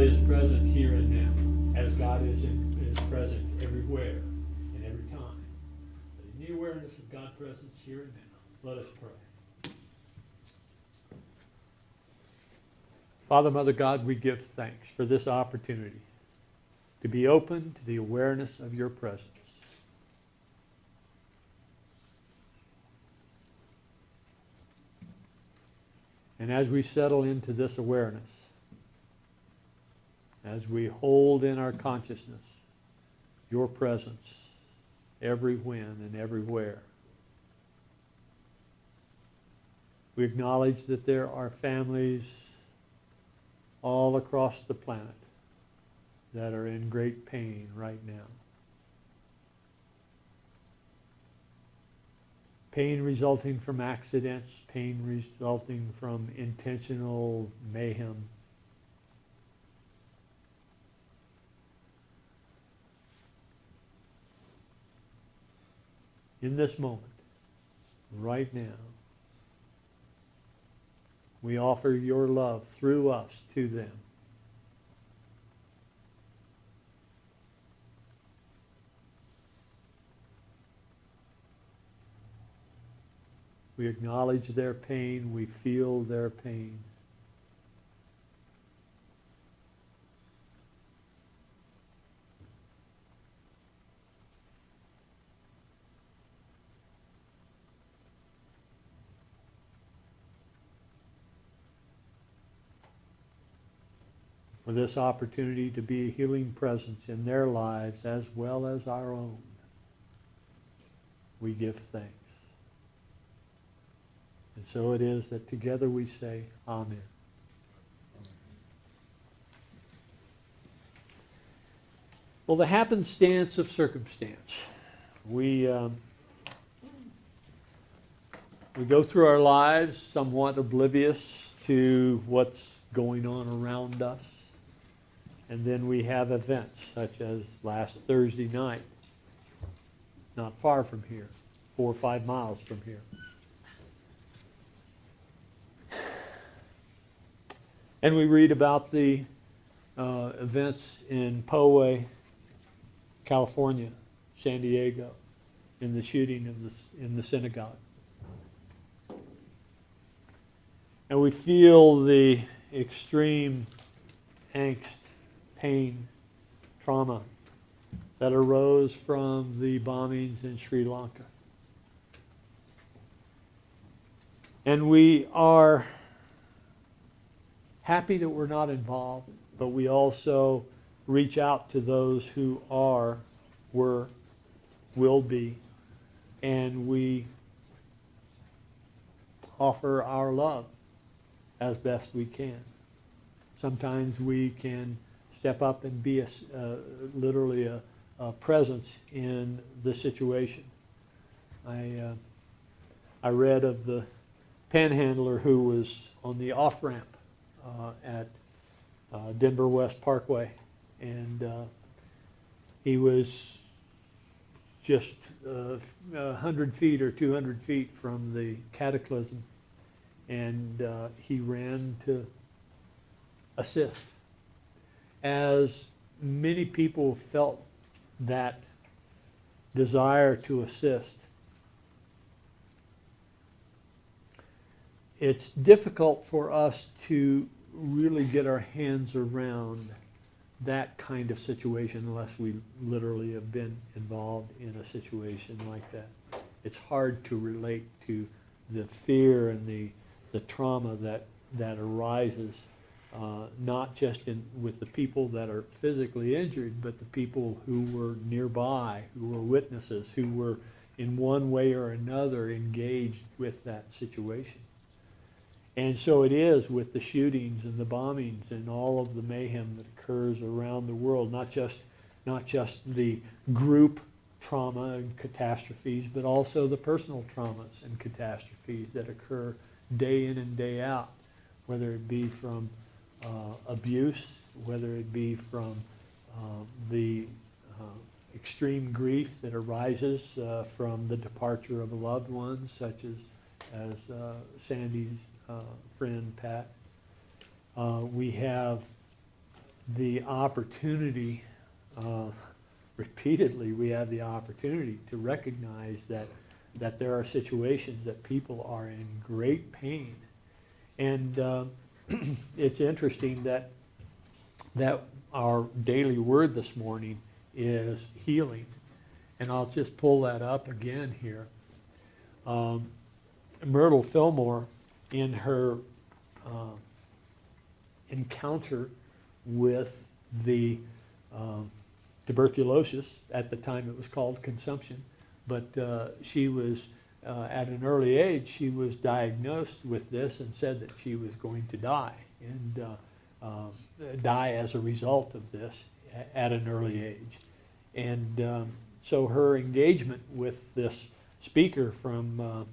is present here and now, as God is present everywhere and every time. But in the awareness of God's presence here and now, let us pray. Father, Mother God, we give thanks for this opportunity to be open to the awareness of your presence. And as we settle into this awareness, as we hold in our consciousness your presence every when and everywhere, we acknowledge that there are families all across the planet that are in great pain right now. Pain resulting from accidents, pain resulting from intentional mayhem. In this moment, right now, we offer your love through us to them. We acknowledge their pain. We feel their pain. For this opportunity to be a healing presence in their lives as well as our own, we give thanks. And so it is that together we say, Amen. Well, the happenstance of circumstance. We go through our lives somewhat oblivious to what's going on around us. And then we have events such as last Thursday night, not far from here, 4 or 5 miles from here. And we read about the events in Poway, California, San Diego, in the shooting in the synagogue. And we feel the extreme angst, pain, trauma that arose from the bombings in Sri Lanka. And we are happy that we're not involved, but we also reach out to those who are, were, will be, and we offer our love as best we can. Sometimes we can step up and be literally a presence in the situation. I read of the panhandler who was on the off-ramp at Denver West Parkway, and he was just 100 feet or 200 feet from the cataclysm, and he ran to assist. As many people felt that desire to assist, it's difficult for us to really get our hands around that kind of situation unless we literally have been involved in a situation like that. It's hard to relate to the fear and the trauma that arises, not just with the people that are physically injured, but the people who were nearby, who were witnesses, who were in one way or another engaged with that situation. And so it is with the shootings and the bombings and all of the mayhem that occurs around the world, not just the group trauma and catastrophes, but also the personal traumas and catastrophes that occur day in and day out, whether it be from abuse, whether it be from the extreme grief that arises from the departure of a loved one, such as Sandy's friend Pat. We have the opportunity, repeatedly we have the opportunity to recognize that there are situations that people are in great pain. And it's interesting that our daily word this morning is healing. And I'll just pull that up again here. Myrtle Fillmore, in her encounter with the tuberculosis, at the time it was called consumption, but she was, at an early age, she was diagnosed with this and said that she was going to die, and die as a result of this at an early age. And so her engagement with this speaker from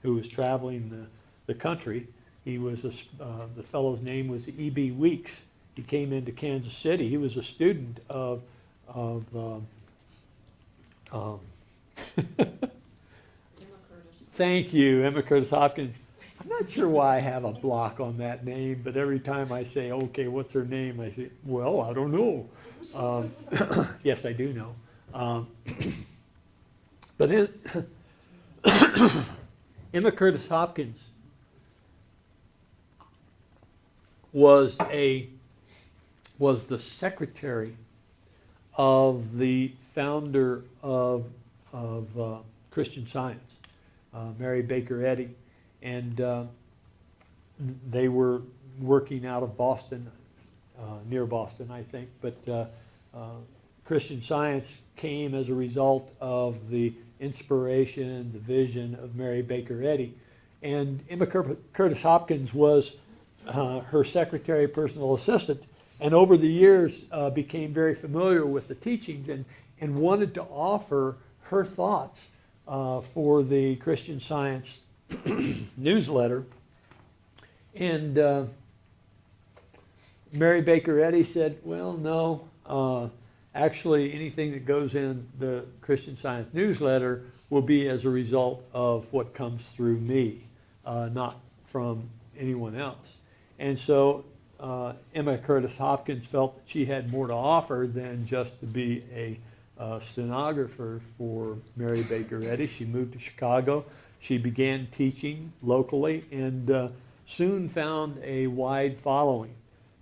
who was traveling the country, he was the fellow's name was E.B. Weeks. He came into Kansas City. He was a student of thank you, Emma Curtis Hopkins. I'm not sure why I have a block on that name, but every time I say, okay, what's her name? I say, well, I don't know. Yes, I do know. But Emma Curtis Hopkins was the secretary of the founder of Christian Science, Mary Baker Eddy, and they were working out of Boston, near Boston, I think. But Christian Science came as a result of the inspiration, the vision of Mary Baker Eddy, and Emma Curtis Hopkins was her secretary, personal assistant, and over the years became very familiar with the teachings and wanted to offer her thoughts for the Christian Science newsletter. And Mary Baker Eddy said, well, no, actually anything that goes in the Christian Science newsletter will be as a result of what comes through me, not from anyone else. And so Emma Curtis Hopkins felt that she had more to offer than just to be a stenographer for Mary Baker Eddy. She moved to Chicago. She began teaching locally and soon found a wide following.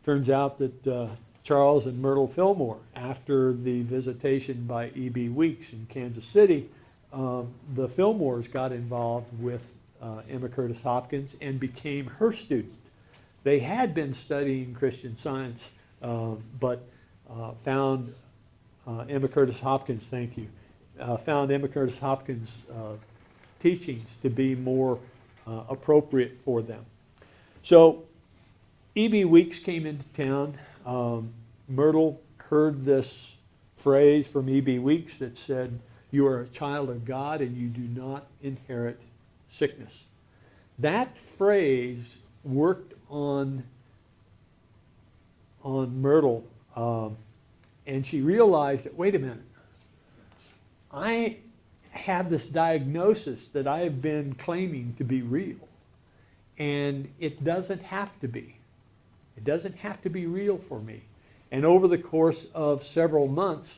Turns out that Charles and Myrtle Fillmore, after the visitation by E.B. Weeks in Kansas City, the Fillmores got involved with Emma Curtis Hopkins and became her student. They had been studying Christian Science, but found Emma Curtis Hopkins, thank you, found Emma Curtis Hopkins' teachings to be more appropriate for them. So E.B. Weeks came into town. Myrtle heard this phrase from E.B. Weeks that said, you are a child of God and you do not inherit sickness. That phrase worked on Myrtle, and she realized that, wait a minute, I have this diagnosis that I have been claiming to be real, and it doesn't have to be. It doesn't have to be real for me. And over the course of several months,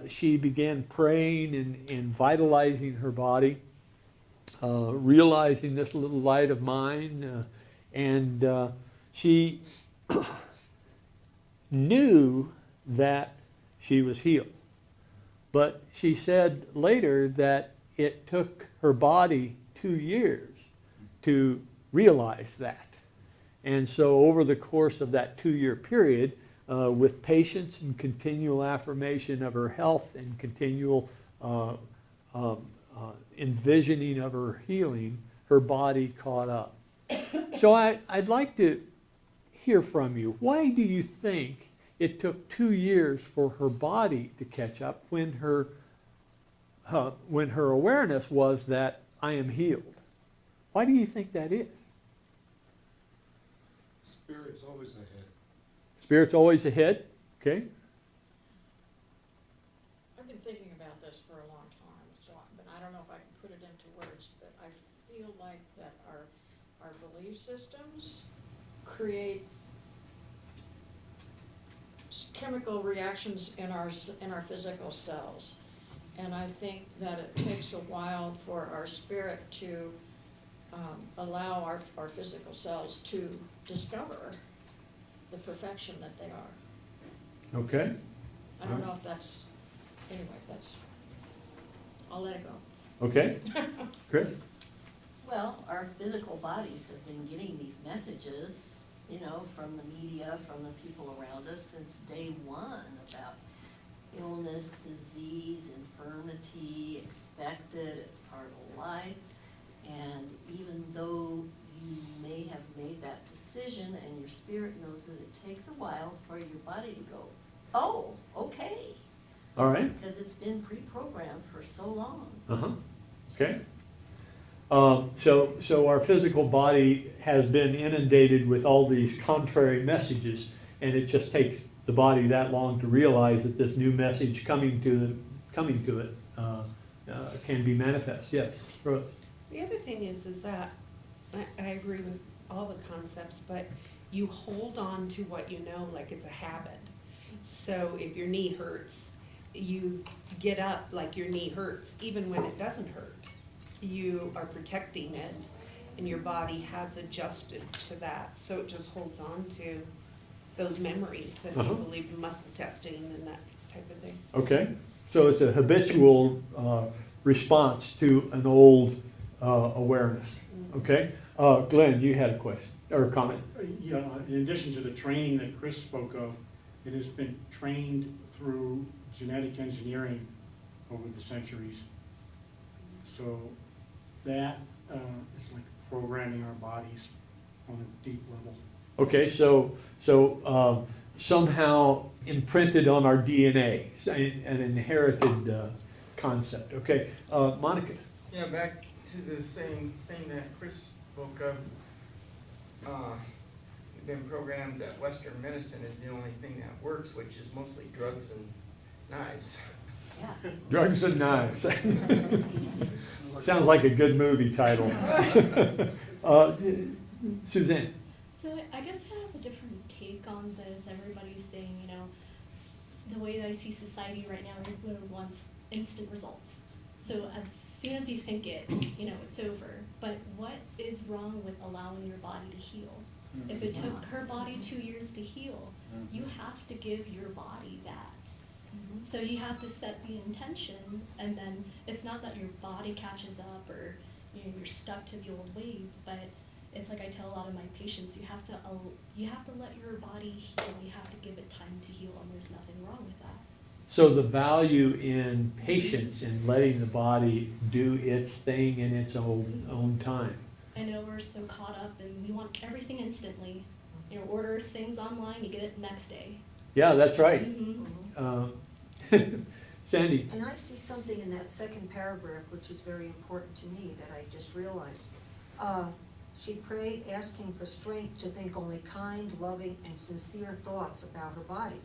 she began praying and vitalizing her body, realizing this little light of mine, and she knew that she was healed. But she said later that it took her body 2 years to realize that. And so over the course of that 2-year period, with patience and continual affirmation of her health and continual envisioning of her healing, her body caught up. So I'd like to hear from you. Why do you think it took 2 years for her body to catch up when her awareness was that I am healed? Why do you think that is? Spirit's always ahead. Spirit's always ahead? Okay. I've been thinking about this for a long time, but I don't know if I can put it into words, but I feel like that our belief systems create chemical reactions in our physical cells. And I think that it takes a while for our spirit to allow our physical cells to discover the perfection that they are. Okay, I don't know if that's, anyway, I'll let it go. okay. Chris? Well, our physical bodies have been getting these messages, you know, from the media, from the people around us since day one about illness, disease, infirmity, expected, it's part of life. And even though you may have made that decision and your spirit knows that it takes a while for your body to go, oh, okay, All right. because it's been pre-programmed for so long. Uh-huh, okay. So our physical body has been inundated with all these contrary messages, and it just takes the body that long to realize that this new message coming to it can be manifest. Yes, Rose? The other thing is that, I agree with all the concepts, but you hold on to what you know like it's a habit. So if your knee hurts, you get up like your knee hurts, even when it doesn't hurt. You are protecting it, and your body has adjusted to that, so it just holds on to those memories that you believe in muscle testing and that type of thing. Okay, so it's a habitual response to an old awareness. Okay, Glenn, you had a question or a comment. Yeah, in addition to the training that Chris spoke of, it has been trained through genetic engineering over the centuries. So that is like programming our bodies on a deep level. Okay, so somehow imprinted on our DNA, an inherited concept. Okay, Monica. Yeah, back to the same thing that Chris spoke of. We've been programmed that Western medicine is the only thing that works, which is mostly drugs and knives. Yeah. Drugs and Knives. Sounds like a good movie title. Suzanne. So I guess I have a different take on this. Everybody's saying, you know, the way that I see society right now, everyone wants instant results. So as soon as you think it, you know, it's over. But what is wrong with allowing your body to heal? If it took her body 2 years to heal, you have to give your body that. So you have to set the intention, and then it's not that your body catches up or you're stuck to the old ways, but it's like I tell a lot of my patients, you have to let your body heal. You have to give it time to heal, and there's nothing wrong with that. So the value in patience and letting the body do its thing in its own time. I know we're so caught up and we want everything instantly. You know, order things online, you get it next day. Yeah, that's right. Sandy. And I see something in that second paragraph which is very important to me that I just realized. She prayed asking for strength to think only kind, loving, and sincere thoughts about her body.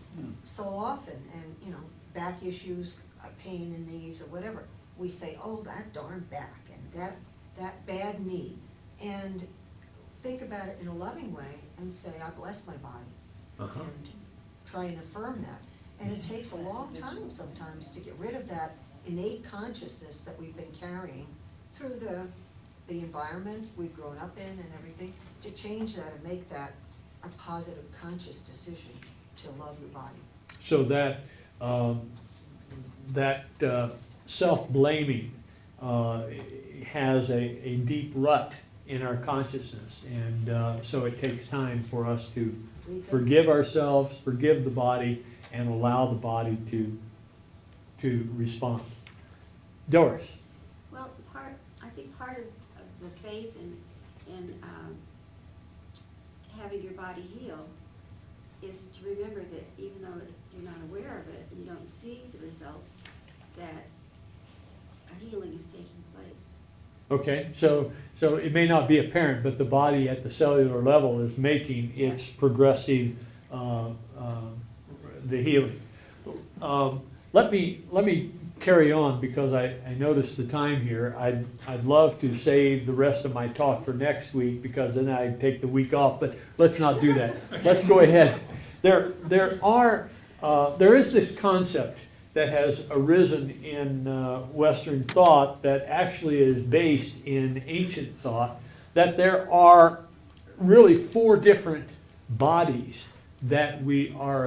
So often, and you know, back issues, pain in knees or whatever, we say, oh, that darn back and that bad knee. And think about it in a loving way and say, I bless my body. And try and affirm that. And it takes a long time sometimes to get rid of that innate consciousness that we've been carrying through the environment we've grown up in and everything, to change that and make that a positive conscious decision to love your body. So that self-blaming has a deep rut in our consciousness, and so it takes time for us to forgive ourselves, forgive the body, and allow the body to respond. Doris. Well, I think part of the faith in having your body heal is to remember that even though you're not aware of it, and you don't see the results, that a healing is taking place. Okay, so it may not be apparent, but the body at the cellular level is making its progressive the healing. Let me carry on, because I noticed the time here. I'd love to save the rest of my talk for next week, because then I'd take the week off, but let's not do that. Let's go ahead. There are there is this concept that has arisen in Western thought that actually is based in ancient thought, that there are really 4 different bodies that we're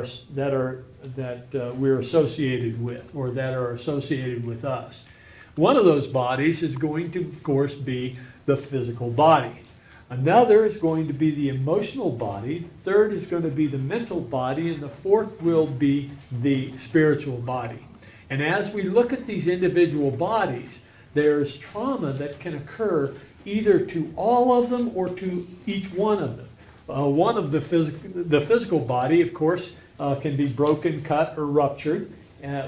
associated with, or that are associated with us. One of those bodies is going to, of course, be the physical body. Another is going to be the emotional body. Third is going to be the mental body, and the fourth will be the spiritual body. And as we look at these individual bodies, there's trauma that can occur either to all of them or to each one of them. One of the physical body, of course, can be broken, cut, or ruptured.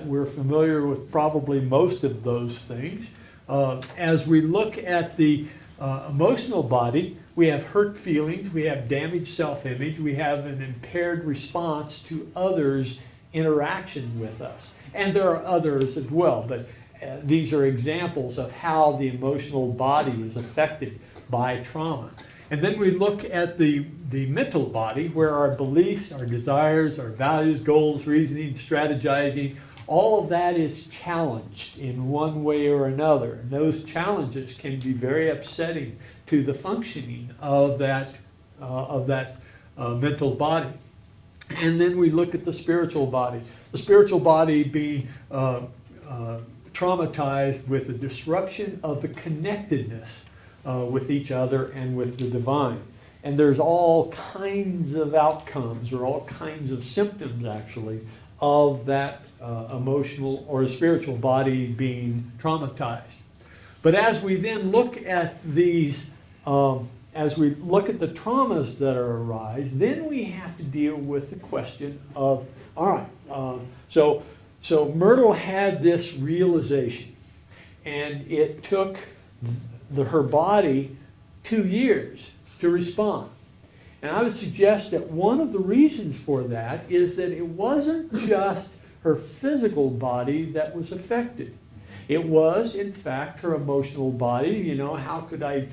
We're familiar with probably most of those things. As we look at the emotional body, we have hurt feelings, we have damaged self-image, we have an impaired response to others' interaction with us. And there are others as well, but these are examples of how the emotional body is affected by trauma. And then we look at the mental body, where our beliefs, our desires, our values, goals, reasoning, strategizing, all of that is challenged in one way or another. And those challenges can be very upsetting to the functioning of that mental body. And then we look at the spiritual body. The spiritual body being traumatized with the disruption of the connectedness with each other and with the divine. And there's all kinds of outcomes, or all kinds of symptoms, actually, of that emotional or spiritual body being traumatized. But as we then look at these, as we look at the traumas that arise, then we have to deal with the question of, all right, so Myrtle had this realization, and it took her body 2 years to respond. And I would suggest that one of the reasons for that is that it wasn't just her physical body that was affected. It was, in fact, her emotional body. You know, how could I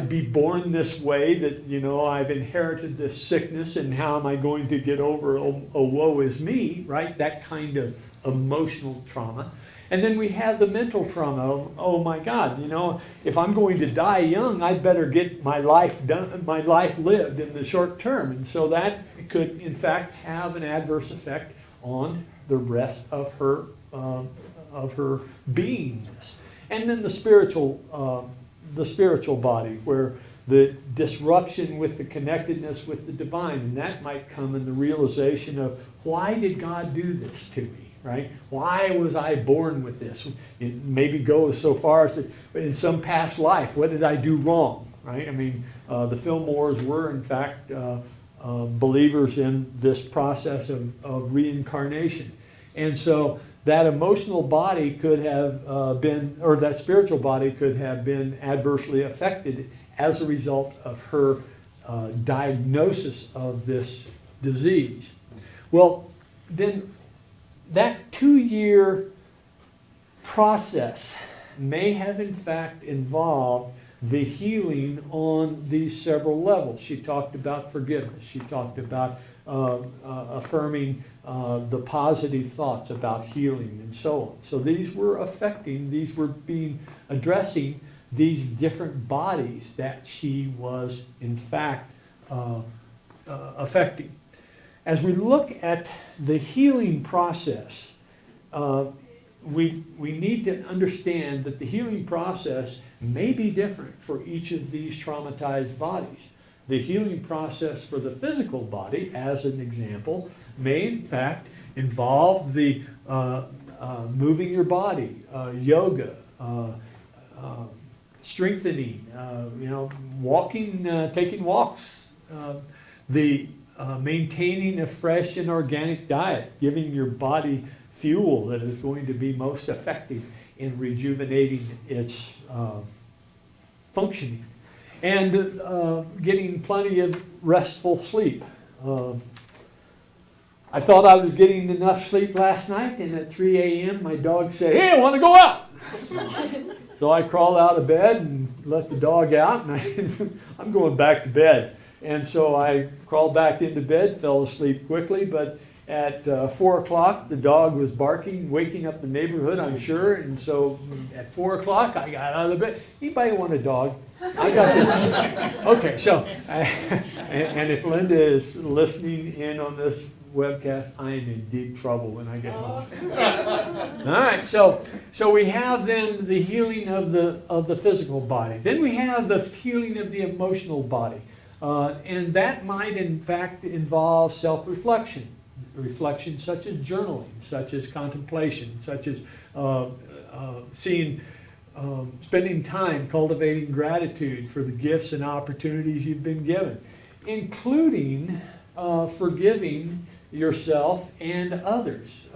be born this way, that, you know, I've inherited this sickness, and how am I going to get over, oh woe is me, right? That kind of emotional trauma. And then we have the mental trauma of, oh my God, you know, if I'm going to die young, I'd better get my life done, my life lived in the short term. And so that could, in fact, have an adverse effect on the rest of her beingness. And then the spiritual body, where the disruption with the connectedness with the divine, and that might come in the realization of, why did God do this to me? Right? Why was I born with this? It maybe goes so far as that in some past life, what did I do wrong? Right? I mean, the Fillmores were, in fact, believers in this process of reincarnation. And so that emotional body could have been, or that spiritual body could have been adversely affected as a result of her diagnosis of this disease. Well, then that 2-year process may have in fact involved the healing on these several levels. She talked about forgiveness. She talked about affirming the positive thoughts about healing and so on. So these were addressing these different bodies that she was in fact affecting. As we look at the healing process, we need to understand that the healing process may be different for each of these traumatized bodies. The healing process for the physical body, as an example, may in fact involve the moving your body, yoga, strengthening, walking, taking walks, maintaining a fresh and organic diet, giving your body fuel that is going to be most effective in rejuvenating its functioning, and getting plenty of restful sleep. I thought I was getting enough sleep last night, and at 3 a.m. my dog said, "Hey, I want to go out." So I crawled out of bed and let the dog out, and I'm going back to bed. And so I crawled back into bed, fell asleep quickly, but at 4 o'clock, the dog was barking, waking up the neighborhood, I'm sure, and so at 4 o'clock, I got out of bed. Anybody want a dog? I got this. Okay, so, and if Linda is listening in on this webcast, I am in deep trouble when I get home. All right, so we have then the healing of the physical body. Then we have the healing of the emotional body. And that might in fact involve self-reflection. Reflection such as journaling, such as contemplation, such as spending time cultivating gratitude for the gifts and opportunities you've been given, including forgiving yourself and others,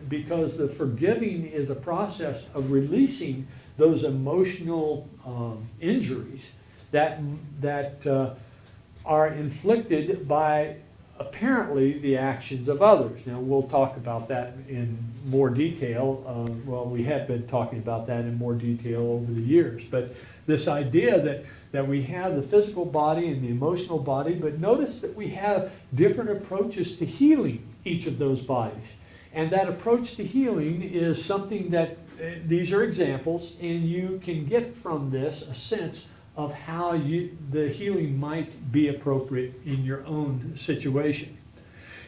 because the forgiving is a process of releasing those emotional injuries that are inflicted by apparently the actions of others. Now we'll talk about that in more detail. Well, we have been talking about that in more detail over the years. But this idea that we have the physical body and the emotional body, but notice that we have different approaches to healing each of those bodies. And that approach to healing is something that, these are examples, and you can get from this a sense of how the healing might be appropriate in your own situation.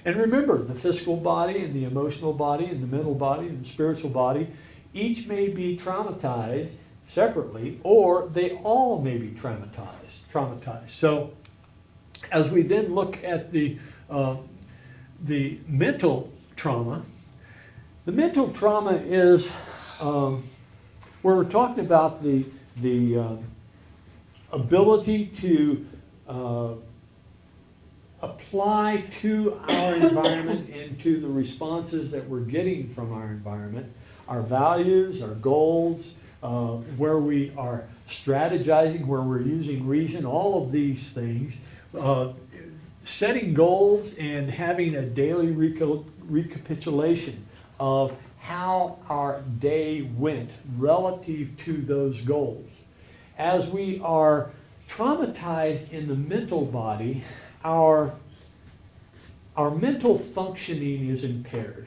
And remember, the physical body and the emotional body and the mental body and the spiritual body, each may be traumatized separately, or they all may be traumatized. So as we then look at the mental trauma is where we're talking about the ability to apply to our environment and to the responses that we're getting from our environment, our values, our goals, where we are strategizing, where we're using reason, all of these things, setting goals and having a daily recapitulation of how our day went relative to those goals. As we are traumatized in the mental body, our mental functioning is impaired.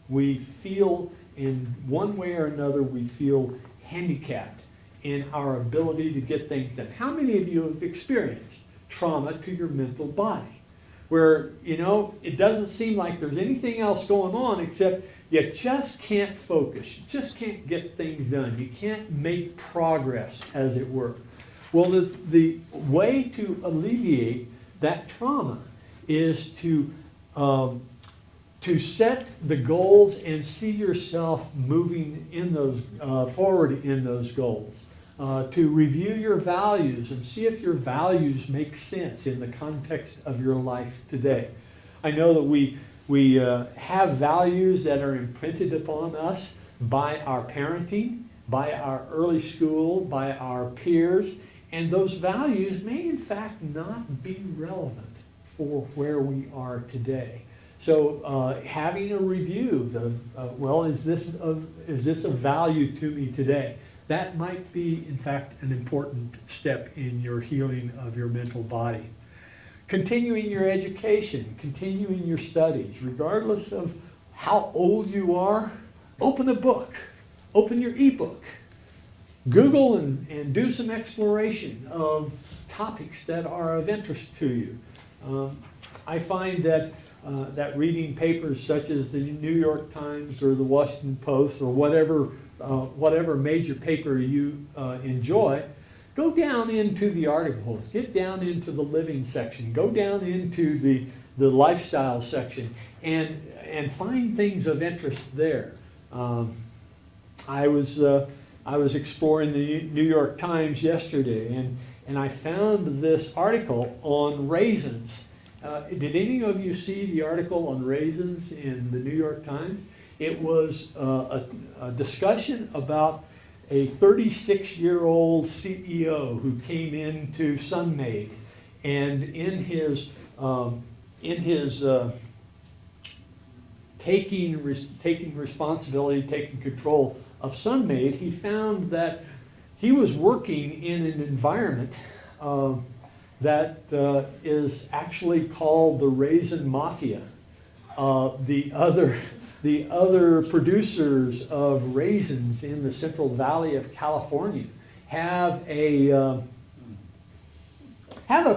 We feel, in one way or another, we feel handicapped in our ability to get things done. How many of you have experienced trauma to your mental body? Where, it doesn't seem like there's anything else going on except you just can't focus. You just can't get things done. You can't make progress, as it were. Well, the way to alleviate that trauma is to set the goals and see yourself moving in those forward in those goals. To review your values and see if your values make sense in the context of your life today. I know that we have values that are imprinted upon us by our parenting, by our early school, by our peers, and those values may in fact not be relevant for where we are today. So having a review of well, is this a value to me today? That might be in fact an important step in your healing of your mental body. Continuing your education, continuing your studies, regardless of how old you are, open a book, open your ebook. Google and do some exploration of topics that are of interest to you. I find that reading papers such as the New York Times or the Washington Post or whatever major paper you enjoy, go down into the articles, get down into the living section, go down into the lifestyle section, and find things of interest there. I was exploring the New York Times yesterday, and I found this article on raisins. Did any of you see the article on raisins in the New York Times? It was a discussion about a 36-year-old CEO who came into Sunmaid, and in his taking responsibility, taking control of Sunmaid, he found that he was working in an environment that is actually called the Raisin Mafia. The other producers of raisins in the Central Valley of California have a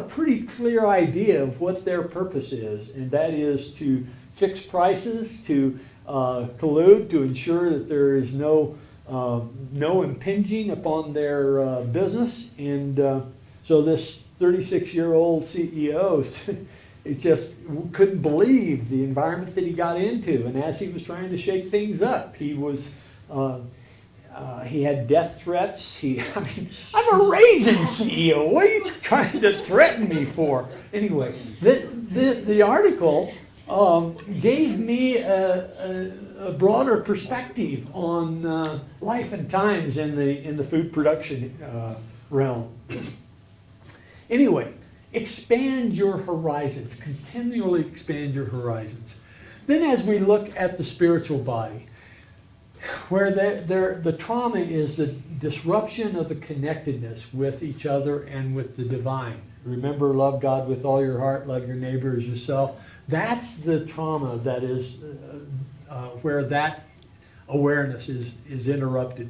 pretty clear idea of what their purpose is, and that is to fix prices, to collude, to ensure that there is no impinging upon their business. And so this 36-year-old CEO it just couldn't believe the environment that he got into. And as he was trying to shake things up, he had death threats. I'm a raisin CEO. What are you trying to threaten me for? Anyway, the article gave me a broader perspective on life and times in the food production realm. Anyway, expand your horizons. Continually expand your horizons. Then as we look at the spiritual body, where the trauma is the disruption of the connectedness with each other and with the divine. Remember, love God with all your heart, love your neighbor as yourself. That's the trauma that is where that awareness is interrupted.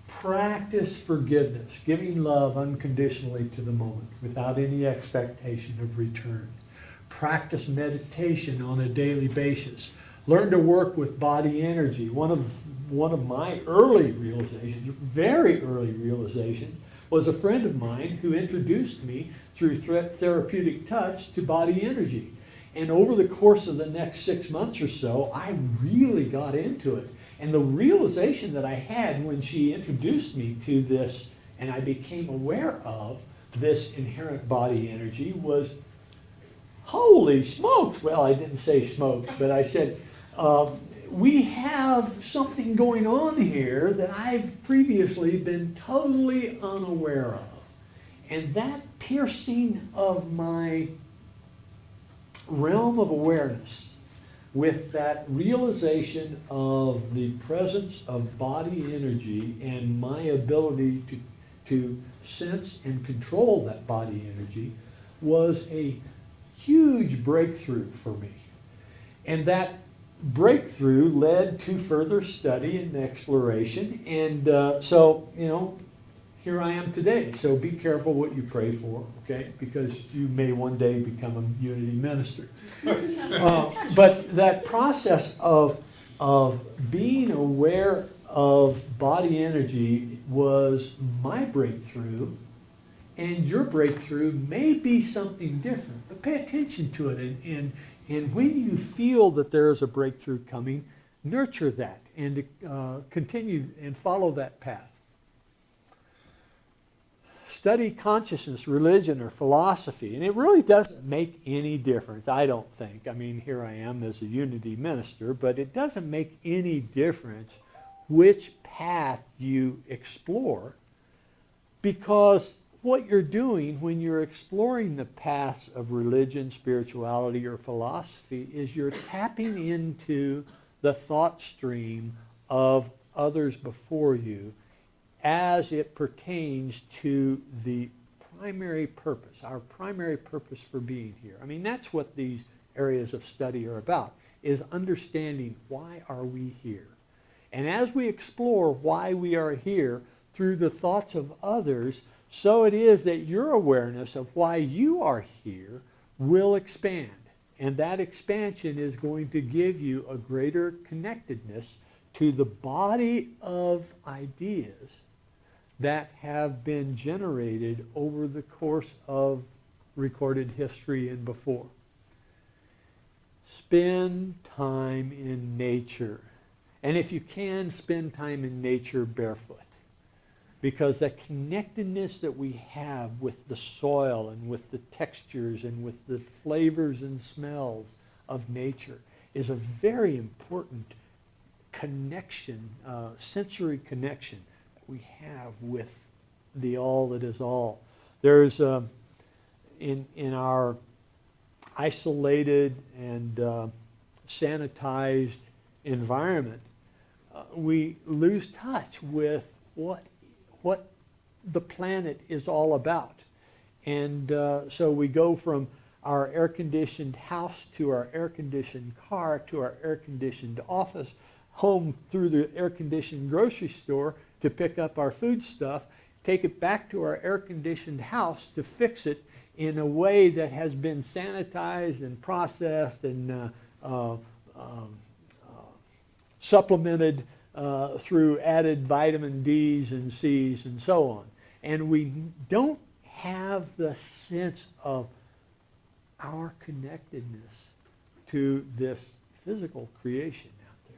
Practice forgiveness, giving love unconditionally to the moment without any expectation of return. Practice meditation on a daily basis. Learn to work with body energy. One of my early realizations, very early realizations, was a friend of mine who introduced me through therapeutic touch to body energy. And over the course of the next 6 months or so, I really got into it. And the realization that I had when she introduced me to this, and I became aware of this inherent body energy, was, holy smokes. Well, I didn't say smokes, but I said, we have something going on here that I've previously been totally unaware of. And that piercing of my realm of awareness with that realization of the presence of body energy and my ability to sense and control that body energy was a huge breakthrough for me. And that breakthrough led to further study and exploration. And so, here I am today. So be careful what you pray for, okay? Because you may one day become a unity minister. But that process of being aware of body energy was my breakthrough, and your breakthrough may be something different. But pay attention to it, and when you feel that there is a breakthrough coming, nurture that and continue and follow that path. Study consciousness, religion, or philosophy, and it really doesn't make any difference, I don't think. I mean, here I am as a unity minister, but it doesn't make any difference which path you explore, because what you're doing when you're exploring the paths of religion, spirituality, or philosophy is you're tapping into the thought stream of others before you as it pertains to the primary purpose, our primary purpose for being here. I mean, that's what these areas of study are about, is understanding why are we here. And as we explore why we are here through the thoughts of others, so it is that your awareness of why you are here will expand. And that expansion is going to give you a greater connectedness to the body of ideas that have been generated over the course of recorded history and before. Spend time in nature. And if you can, spend time in nature barefoot. Because the connectedness that we have with the soil and with the textures and with the flavors and smells of nature is a very important connection, sensory connection that we have with the all that is all. There's in our isolated and sanitized environment, we lose touch with what the planet is all about. And so we go from our air-conditioned house to our air-conditioned car to our air-conditioned office, home through the air-conditioned grocery store to pick up our food stuff, take it back to our air-conditioned house to fix it in a way that has been sanitized and processed and supplemented through added vitamin D's and C's and so on. And we don't have the sense of our connectedness to this physical creation out there.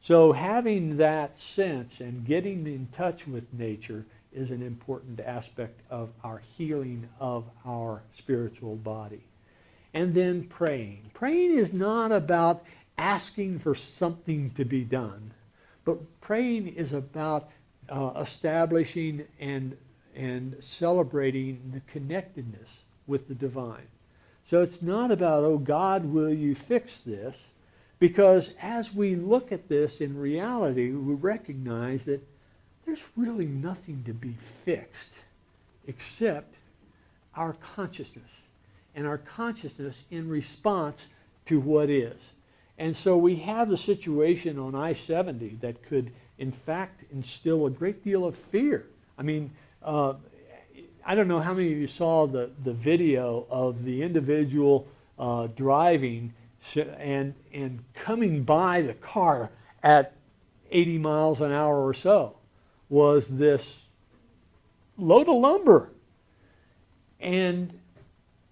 So having that sense and getting in touch with nature is an important aspect of our healing of our spiritual body. And then praying. Praying is not about asking for something to be done, but praying is about establishing and celebrating the connectedness with the divine. So it's not about, oh God, will you fix this? Because as we look at this in reality, we recognize that there's really nothing to be fixed except our consciousness, and our consciousness in response to what is. And so we have the situation on I-70 that could, in fact, instill a great deal of fear. I mean, I don't know how many of you saw the video of the individual driving and coming by the car at 80 miles an hour or so. Was this load of lumber. And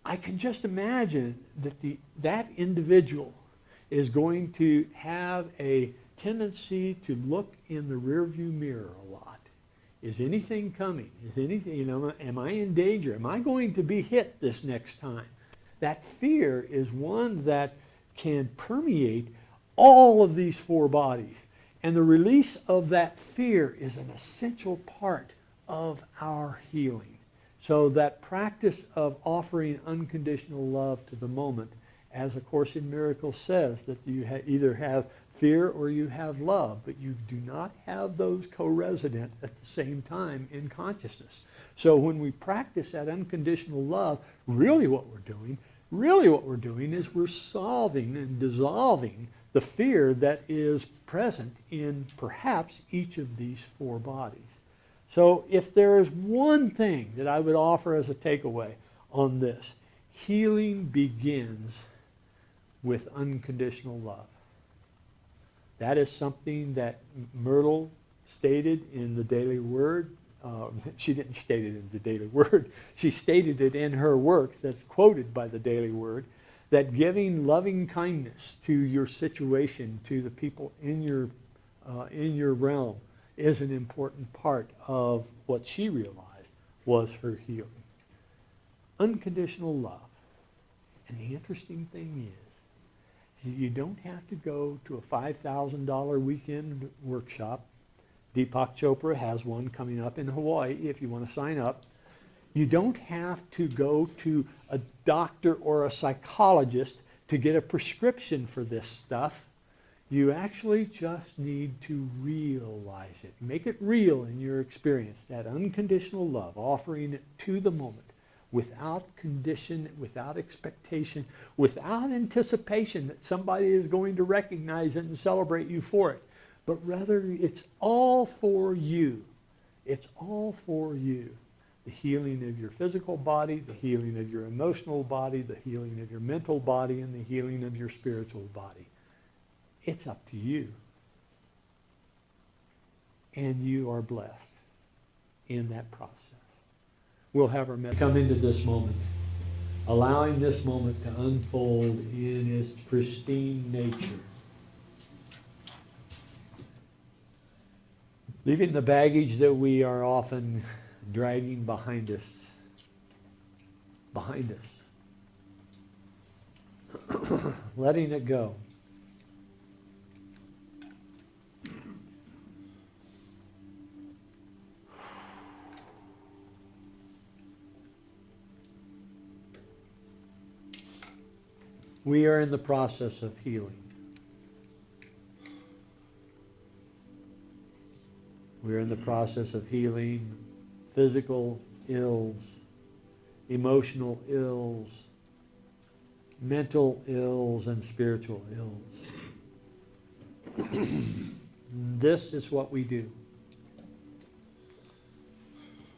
I can just imagine that that individual is going to have a tendency to look in the rearview mirror a lot. Is anything coming? Is anything, am I in danger? Am I going to be hit this next time? That fear is one that can permeate all of these four bodies. And the release of that fear is an essential part of our healing. So that practice of offering unconditional love to the moment, as A Course in Miracles says, that you either have fear or you have love, but you do not have those co-resident at the same time in consciousness. So when we practice that unconditional love, really what we're doing is we're solving and dissolving the fear that is present in perhaps each of these four bodies. So if there is one thing that I would offer as a takeaway on this, healing begins with unconditional love. That is something that Myrtle stated in the Daily Word. She didn't state it in the Daily Word. She stated it in her work that's quoted by the Daily Word, that giving loving kindness to your situation, to the people in your realm, is an important part of what she realized was her healing. Unconditional love. And the interesting thing is, you don't have to go to a $5,000 weekend workshop. Deepak Chopra has one coming up in Hawaii if you want to sign up. You don't have to go to a doctor or a psychologist to get a prescription for this stuff. You actually just need to realize it. Make it real in your experience, that unconditional love, offering it to the moment, without condition, without expectation, without anticipation that somebody is going to recognize it and celebrate you for it. But rather, it's all for you. It's all for you. The healing of your physical body, the healing of your emotional body, the healing of your mental body, and the healing of your spiritual body. It's up to you. And you are blessed in that process. We'll have our meditation come into this moment, allowing this moment to unfold in its pristine nature. Leaving the baggage that we are often dragging behind us. Letting it go. We are in the process of healing. We're in the process of healing physical ills, emotional ills, mental ills and spiritual ills. This is what we do.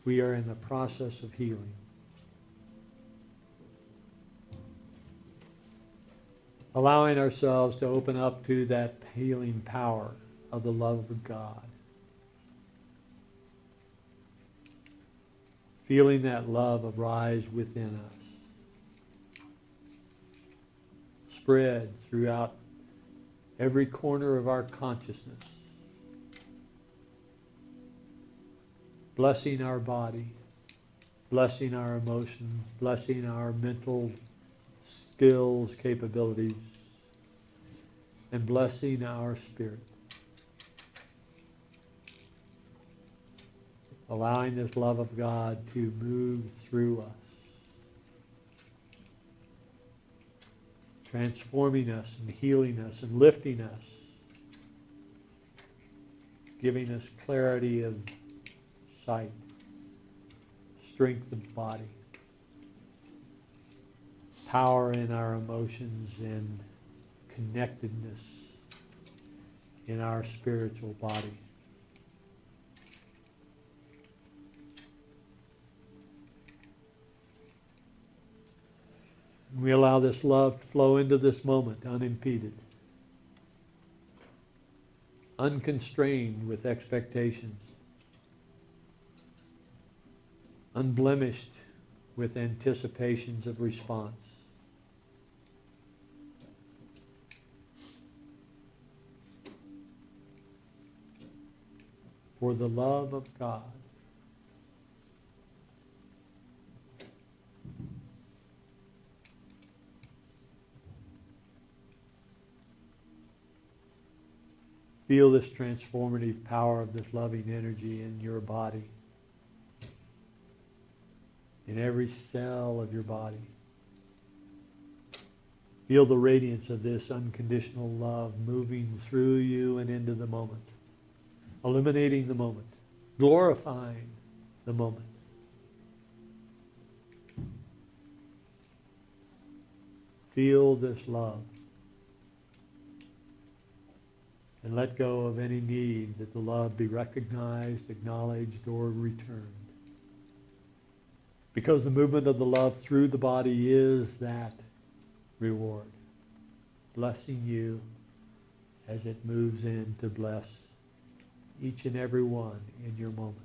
We are in the process of healing. Allowing ourselves to open up to that healing power of the love of God. Feeling that love arise within us. Spread throughout every corner of our consciousness. Blessing our body, blessing our emotions, blessing our mental skills, capabilities, and blessing our spirit. Allowing this love of God to move through us. Transforming us and healing us and lifting us. Giving us clarity of sight, strength of body, power in our emotions, and connectedness in our spiritual body. We allow this love to flow into this moment unimpeded, unconstrained with expectations, unblemished with anticipations of response. For the love of God feel this transformative power of this loving energy in your body, in every cell of your body. Feel the radiance of this unconditional love moving through you and into the moment, eliminating the moment, glorifying the moment. Feel this love. And let go of any need that the love be recognized, acknowledged, or returned. Because the movement of the love through the body is that reward. Blessing you as it moves in to bless each and every one in your moment.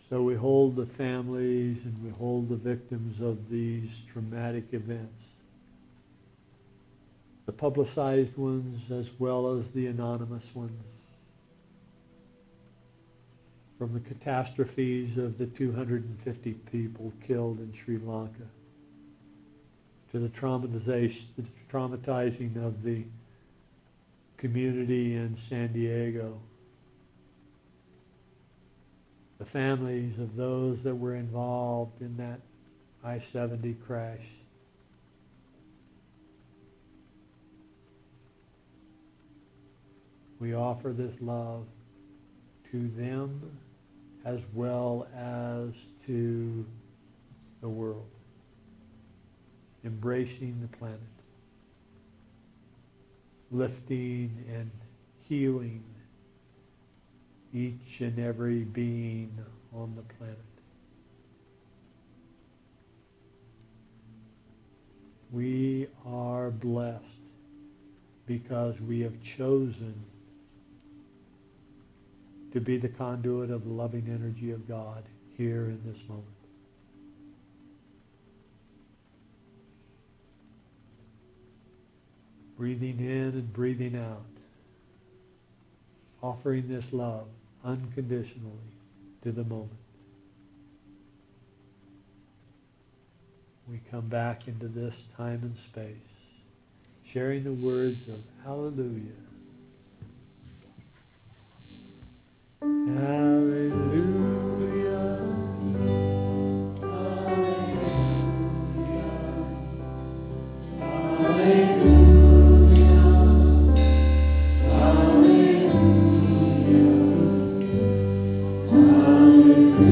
So we hold the families and we hold the victims of these traumatic events. The publicized ones as well as the anonymous ones. From the catastrophes of the 250 people killed in Sri Lanka to the traumatizing of the community in San Diego. The families of those that were involved in that I-70 crash. We offer this love to them as well as to the world, embracing the planet, lifting and healing each and every being on the planet. We are blessed because we have chosen to be the conduit of the loving energy of God here in this moment. Breathing in and breathing out, offering this love unconditionally to the moment. We come back into this time and space, sharing the words of Hallelujah. Hallelujah. Hallelujah. Hallelujah.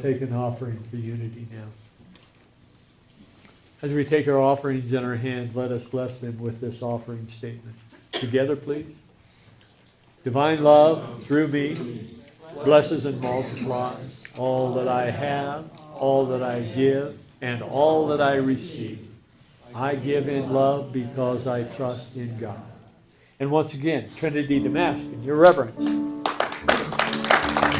take an offering for unity now. As we take our offerings in our hand, let us bless them with this offering statement. Together, please. Divine love, through me, blesses and multiplies all that I have, all that I give, and all that I receive. I give in love because I trust in God. And once again, Trinity Damascus, your reverence.